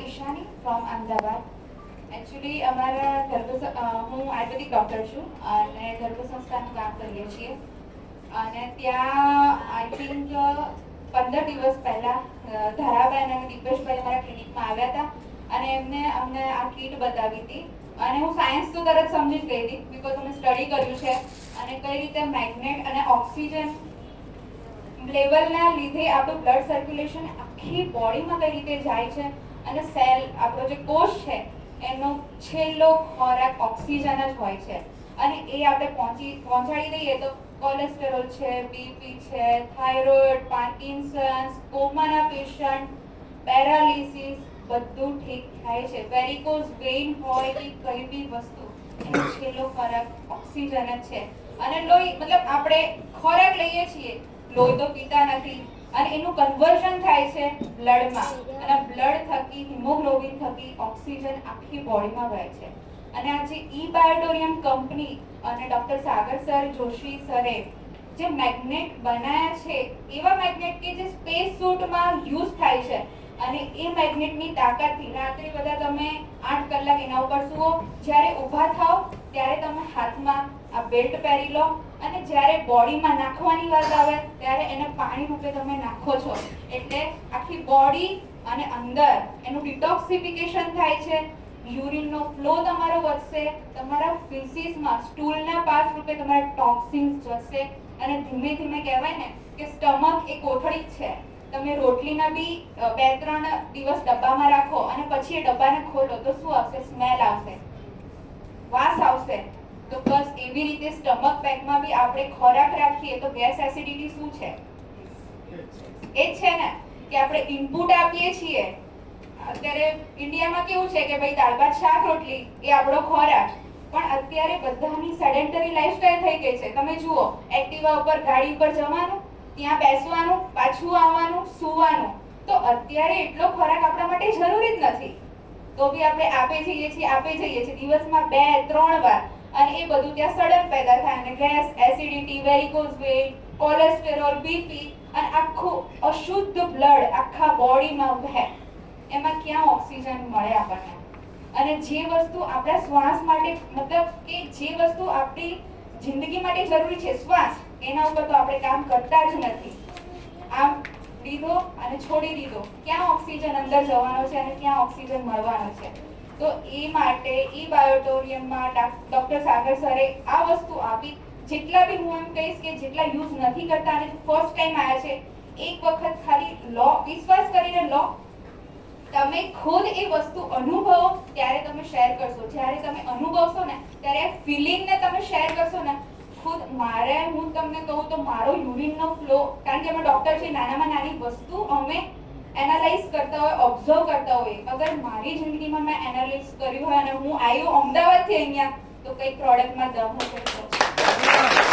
Ishani from Ahmedabad. Actually અમારા હું આયુર્વેદિક doctor છું અને ગર્ભ સંસ્થાનું કામ કરીએ છીએ. અને ત્યાં આઈ થિંક 15 દિવસ પહેલાં ધારાબેન અને દીપેશભાઈ અમારા ક્લિનિકમાં આવ્યા હતા અને એમને અમને આ કીટ બતાવી હતી. અને હું સાયન્સ તો તરત સમજી જ ગઈ હતી બિકોઝ અમે સ્ટડી કર્યું છે અને કઈ રીતે મેગ્નેટ અને ઓક્સિજન લેવલના લીધે આપણું બ્લડ સર્ક્યુલેશન આખી બોડીમાં કઈ રીતે જાય છે અને સેલ આપણો જે કોષ છે એનો છેલ્લો ખોરાક ઓક્સિજન જ હોય છે. અને એ આપણે પહોંચાડી દઈએ તો કોલેસ્ટેરોલ છે, બીપી છે, થાઇરોઇડ, પાર્કિન્સન્સ, કોમાના પેશન્ટ, પેરાલિસિસ બધું ઠીક થાય છે. વેરિકોઝ વેઇન હોય કે કઈ બી વસ્તુ એનો છેલ્લો ખોરાક ઓક્સિજન જ છે. અને લોહી મતલબ આપણે ખોરાક લઈએ છીએ, લોહી તો પીતા નથી અને એનું કન્વર્ઝન થાય છે બ્લડમાં અને બ્લડ થકી હિમોગ્લોબિન થકી ઓક્સિજન આખી બોડીમાં વહે છે. અને આ જે બાયોટોરિયમ કંપની અને ડોક્ટર સાગર સર જોશી સરે જે મેગ્નેટ બનાયા છે એવા મેગ્નેટ કે જે સ્પેસ સૂટમાં યુઝ થાય છે અને એ મેગ્નેટની તાકાતથી રાત્રે બધા તમે 8 કલાક એના ઉપર સુવો, જ્યારે ઊભા થાવ ત્યારે તમે હાથમાં આ બેલ્ટ પહેરી લો અને જ્યારે બોડીમાં નાખવાની વાત આવે ત્યારે એને પાણી રૂપે તમે નાખો છો એટલે આખી બોડી અને અંદર એનું ડિટોક્સિફિકેશન થાય છે. યુરિનનો ફ્લો તમારો વધશે, તમારા ફીસીસમાં સ્ટૂલના પાસ રૂપે તમારા ટોક્સિન્સ જશે અને ધીમે ધીમે કહેવાય ને કે સ્ટમક એ કોથળી જ છે. તમે રોટલીના બી 2-3 દિવસ ડબ્બામાં રાખો અને પછી એ ડબ્બાને ખોલો તો શું આવશે? સ્મેલ આવશે, વાસ આવશે. તો બસ એવી રીતે સ્ટમક પેકમાં બી આપણે ખોરાક રાખીએ તો ગેસ એસિડિટી શું છે? એ જ છે ને કે આપણે ઇનપુટ આપીએ છીએ. અત્યારે ઇન્ડિયામાં કેવું છે કે ભાઈ દાળ ભાત શાક રોટલી એ આપણો ખોરાક, પણ અત્યારે બધાની સેડેન્ટરી લાઈફસ્ટાઈલ થઈ ગઈ છે. તમે જુઓ, એક્ટિવા ઉપર ગાડી ઉપર જવાનું, ત્યાં બેસવાનું, પાછું આવવાનું, સૂવાનું. તો અત્યારે એટલો ખોરાક આપણા માટે જરૂરી જ નથી, તો બી આપણે આપે જઈએ છીએ દિવસમાં 2-3 વાર અને એ બધું ત્યાં સડન પેદા થાય અને gas, acidity, varicose vein, cholesterol, BP અને આખું અશુદ્ધ બ્લડ આખા બોડીમાં વહે. એમાં ક્યાં ઓક્સિજન મળે આપણને? અને જે વસ્તુ આપણા શ્વાસ માટે મતલબ કે જે વસ્તુ આપણી જિંદગી માટે જરૂરી છે શ્વાસ, એના ઉપર તો આપણે કામ કરતા જ નથી. આમ લીધો અને છોડી દીધો, ક્યાં ઓક્સિજન અંદર જવાનો છે અને ક્યાં ઓક્સિજન મળવાનો છે? તો એ માટે બાયોટોરિયમમાં ડોક્ટર સાગર સરે આ વસ્તુ આપી. જેટલા બી હું એમ કહીશ કે જેટલા યુઝ નથી કરતા અને ફર્સ્ટ ટાઈમ આવ્યા છે, એક વખત ખાલી લો, વિશ્વાસ કરીને લો. તમે ખુદ એ વસ્તુ અનુભવો ત્યારે તમે શેર કરશો. જ્યારે તમે અનુભવશો ને ત્યારે એ ફિલિંગને તમે શેર કરશો ને. ખુદ હું તમને કહું તો મારો યુરિનનો ફ્લો, કારણ કે અમે ડોક્ટર છે, નાનામાં નાની વસ્તુ અમે એનાલાઇઝ કરતા હોય, ઓબ્ઝર્વ કરતા હોય. અગર મારી જિંદગીમાં મેં એનાલાઇઝ કર્યું હોય અને હું આવ્યું અમદાવાદથી અહીંયા તો કઈ પ્રોડક્ટમાં દમ હશે.